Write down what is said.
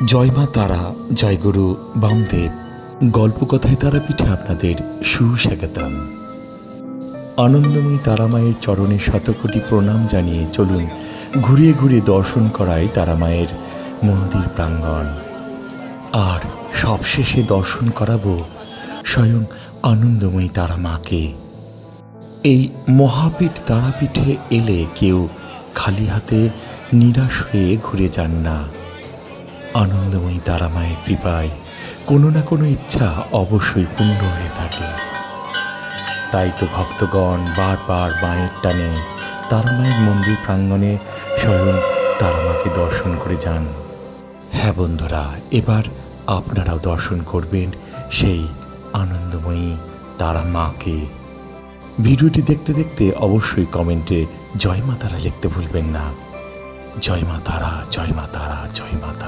জয় মা তারা, জয় গুরু বামদেব। গল্পকথায় তারাপীঠে আপনাদের সুস্বাগতম। আনন্দময়ী তারামায়ের চরণে শতকোটি প্রণাম জানিয়ে চলুন ঘুরিয়ে ঘুরিয়ে দর্শন করায় তারামায়ের মন্দির প্রাঙ্গণ। আর সবশেষে দর্শন করাবো স্বয়ং আনন্দময়ী তারা মাকে। এই মহাপীঠ তারাপীঠে এলে কেউ খালি হাতে নিরাশ হয়ে ঘুরে যান না। আনন্দময়ী তারা মায়ের কৃপায় কোনো না কোনো ইচ্ছা অবশ্যই পূর্ণ হয়ে থাকে। তাই তো ভক্তগণ বারবার মায়ের টানে তারা মায়ের মন্দির প্রাঙ্গণে স্বয়ং তারা মাকে দর্শন করে যান। হ্যাঁ বন্ধুরা, এবার আপনারাও দর্শন করবেন সেই আনন্দময়ী তারা মাকে। ভিডিওটি দেখতে দেখতে অবশ্যই কমেন্টে জয় মা তারা লিখতে ভুলবেন না। জয় মা তারা, জয় মা তারা, জয় মা তারা।